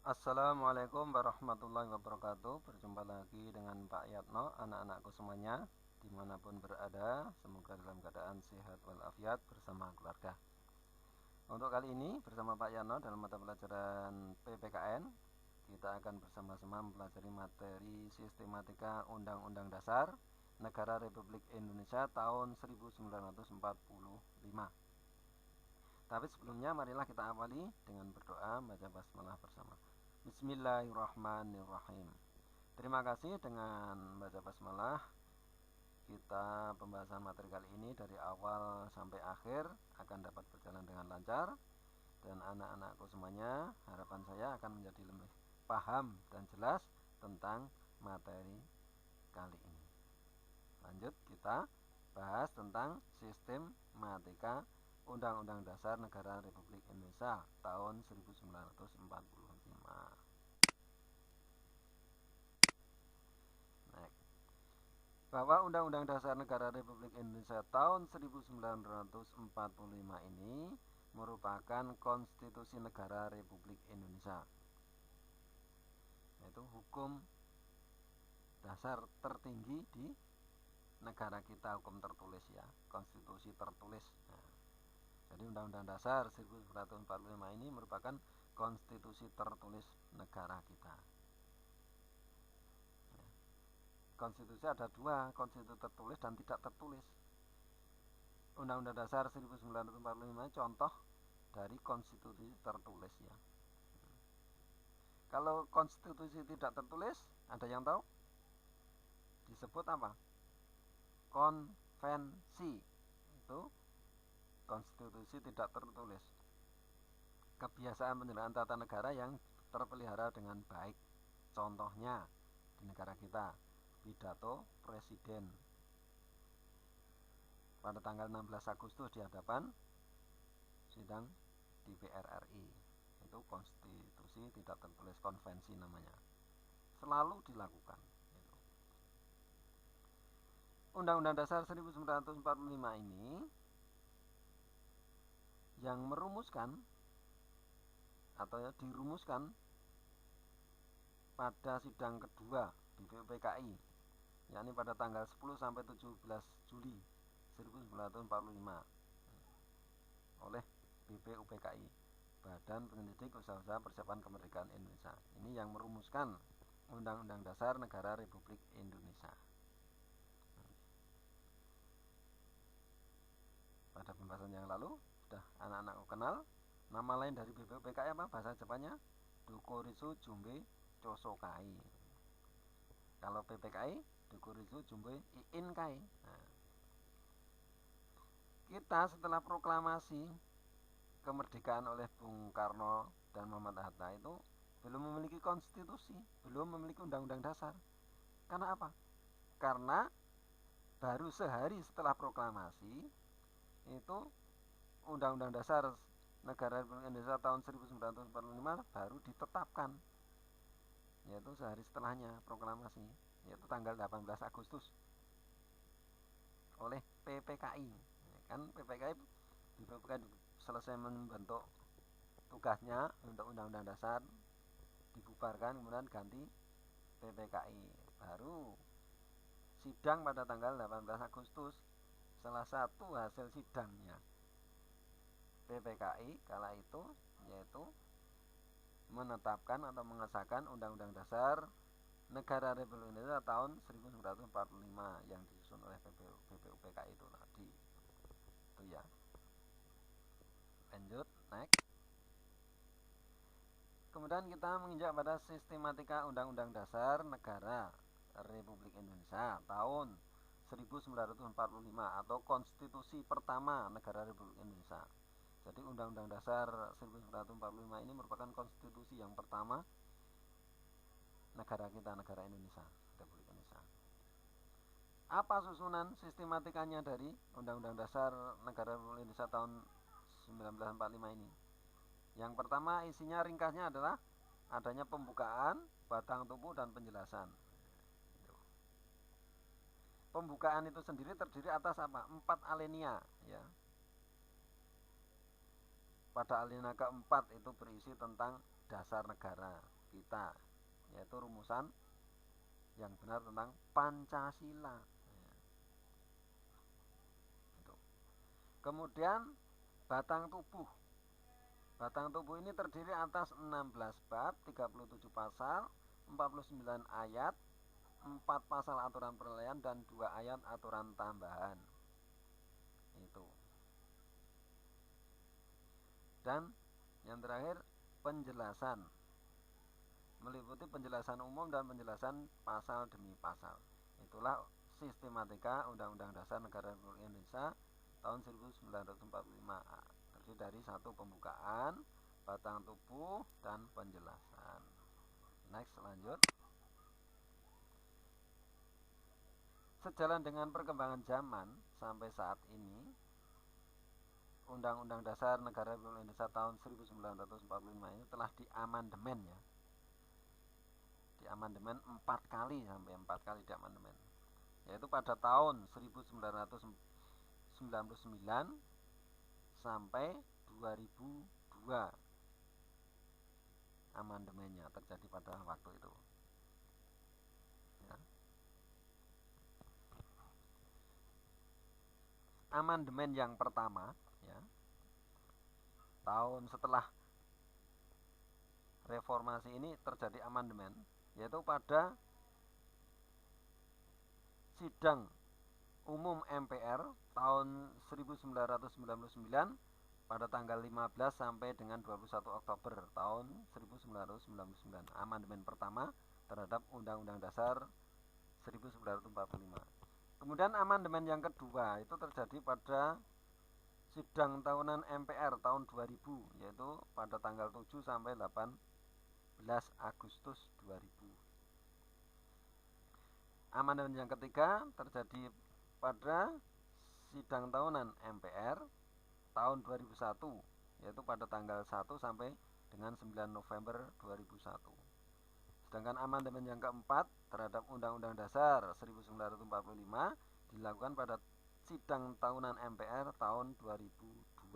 Assalamualaikum warahmatullahi wabarakatuh. Berjumpa lagi dengan Pak Yatno, anak-anakku semuanya dimanapun berada. Semoga dalam keadaan sehat walafiat bersama keluarga. Untuk kali ini bersama Pak Yatno dalam mata pelajaran PPKN, kita akan bersama-sama mempelajari materi sistematika Undang-Undang Dasar Negara Republik Indonesia tahun 1945. Tapi sebelumnya marilah kita awali dengan berdoa baca basmalah bersama. Bismillahirrahmanirrahim. Terima kasih, dengan baca basmalah kita pembahasan materi kali ini dari awal sampai akhir akan dapat berjalan dengan lancar, dan anak-anakku semuanya harapan saya akan menjadi lebih paham dan jelas tentang materi kali ini. Lanjut, kita bahas tentang sistematika Undang-Undang Dasar Negara Republik Indonesia tahun 1945. Bahwa Undang-Undang Dasar Negara Republik Indonesia tahun 1945 ini merupakan konstitusi negara Republik Indonesia, yaitu hukum dasar tertinggi di negara kita, hukum tertulis ya, konstitusi tertulis. Jadi Undang-Undang Dasar 1945 ini merupakan konstitusi tertulis negara kita. Konstitusi ada dua, konstitusi tertulis dan tidak tertulis. Undang-Undang Dasar 1945 contoh dari konstitusi tertulis ya. Kalau konstitusi tidak tertulis, ada yang tahu? Disebut apa? Konvensi. Itu konstitusi tidak tertulis. Kebiasaan penyelenggaraan tata negara yang terpelihara dengan baik. Contohnya di negara kita, pidato presiden pada tanggal 16 Agustus di hadapan sidang DPR RI. Itu konstitusi tidak tertulis, konvensi namanya. Selalu dilakukan. Undang-Undang Dasar 1945 ini yang merumuskan atau dirumuskan pada sidang kedua BPUPKI, yakni pada tanggal 10 sampai 17 Juli 1945 oleh BPUPKI, Badan Penyelidik Usaha-Usaha Persiapan Kemerdekaan Indonesia. Ini yang merumuskan Undang-Undang Dasar Negara Republik Indonesia. Pada pembahasan yang lalu sudah anak-anakku kenal nama lain dari BPUPKI apa? Bahasa Jepangnya Dokuritsu Jumbe Chosokai. Kalau PPKI Dokuritsu Jumbe Iinkai. Kita setelah proklamasi kemerdekaan oleh Bung Karno dan Muhammad Hatta itu belum memiliki konstitusi, belum memiliki undang-undang dasar. Karena apa? Karena baru sehari setelah proklamasi itu Undang-Undang Dasar Negara Republik Indonesia tahun 1945 baru ditetapkan, yaitu sehari setelahnya proklamasi, yaitu tanggal 18 Agustus oleh PPKI. Kan PPKI selesai membentuk tugasnya untuk Undang-Undang Dasar, dibubarkan, kemudian ganti PPKI. Baru sidang pada tanggal 18 Agustus. Salah satu hasil sidangnya PPKI kala itu yaitu menetapkan atau mengesahkan Undang-Undang Dasar Negara Republik Indonesia tahun 1945 yang disusun oleh BPUPKI itu tadi. Itu ya. Lanjut, next. Kemudian kita menginjak pada sistematika Undang-Undang Dasar Negara Republik Indonesia tahun 1945 atau konstitusi pertama negara Republik Indonesia. Jadi Undang-Undang Dasar 1945 ini merupakan konstitusi yang pertama negara kita, negara Indonesia, Republik Indonesia. Apa susunan sistematikanya dari Undang-Undang Dasar Negara Republik Indonesia tahun 1945 ini? Yang pertama, isinya ringkasnya adalah adanya pembukaan, batang tubuh, dan penjelasan. Pembukaan itu sendiri terdiri atas apa? 4 alinea ya. Pada alinea keempat itu berisi tentang dasar negara. kita, yaitu rumusan yang benar tentang Pancasila. Kemudian batang tubuh. Batang tubuh ini terdiri atas 16 bab, 37 pasal, 49 ayat, 4 pasal aturan penilaian dan 2 ayat aturan tambahan. Itu. Dan yang terakhir penjelasan. Meliputi penjelasan umum dan penjelasan pasal demi pasal. Itulah sistematika Undang-Undang Dasar Negara Republik Indonesia tahun 1945, terdiri dari satu pembukaan, batang tubuh, dan penjelasan. Next, lanjut. Sejalan dengan perkembangan zaman sampai saat ini, Undang-Undang Dasar Negara Republik Indonesia tahun 1945 ini telah diamandemen, ya. Diamandemen 4 kali, sampai 4 kali diamandemen. Yaitu pada tahun 1999 sampai 2002 amandemennya terjadi pada waktu itu, ya. Amandemen yang pertama, ya, tahun setelah reformasi ini terjadi amandemen, yaitu pada sidang umum MPR tahun 1999 pada tanggal 15 sampai dengan 21 Oktober tahun 1999. Amandemen pertama terhadap Undang-Undang Dasar 1945. Kemudian amandemen yang kedua itu terjadi pada sidang tahunan MPR tahun 2000, yaitu pada tanggal 7 sampai 18 Agustus 2000. Amandemen yang ketiga terjadi pada sidang tahunan MPR tahun 2001, yaitu pada tanggal 1 sampai dengan 9 November 2001. Sedangkan amandemen yang keempat terhadap Undang-Undang Dasar 1945 dilakukan pada sidang tahunan MPR tahun 2002.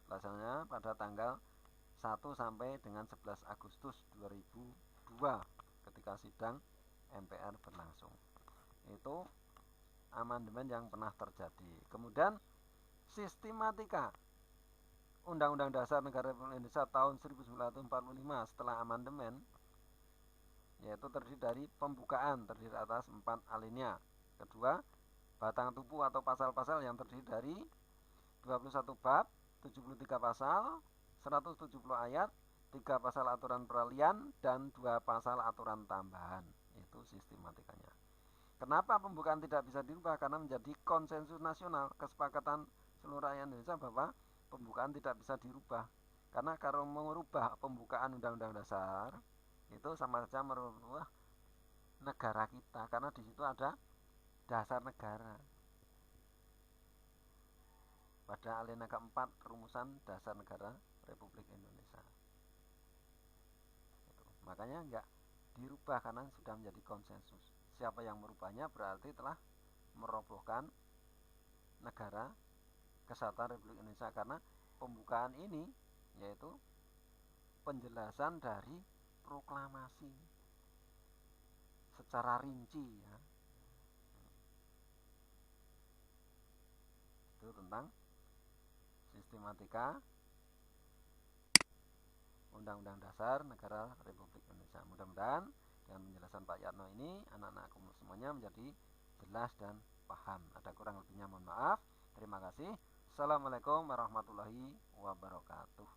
Pelaksananya pada tanggal 1 sampai dengan 11 Agustus 2002 ketika sidang MPR berlangsung. Itu amandemen yang pernah terjadi. Kemudian sistematika Undang-Undang Dasar Negara Republik Indonesia tahun 1945 setelah amandemen, yaitu terdiri dari pembukaan, terdiri atas 4 alinea. Kedua, batang tubuh atau pasal-pasal yang terdiri dari 21 bab, 73 pasal, 170 ayat, 3 pasal aturan peralihan, dan 2 pasal aturan tambahan. Itu sistematikanya. Kenapa pembukaan tidak bisa dirubah? Karena menjadi konsensus nasional, kesepakatan seluruh rakyat Indonesia bahwa pembukaan tidak bisa dirubah. Karena kalau merubah pembukaan Undang-Undang Dasar itu sama saja merubah negara kita, karena di situ ada dasar negara. Pada alinea keempat rumusan dasar negara Republik Indonesia. Itu. Makanya enggak dirubah karena sudah menjadi konsensus. Siapa yang merubahnya berarti telah merobohkan negara kesatuan Republik Indonesia, karena pembukaan ini yaitu penjelasan dari proklamasi secara rinci, ya. Itu tentang sistematika Undang-Undang Dasar Negara Republik Indonesia. Mudah-mudahan dengan penjelasan Pak Yatno ini anak-anakku semuanya menjadi jelas dan paham. Ada kurang lebihnya mohon maaf. Terima kasih. Assalamualaikum warahmatullahi wabarakatuh.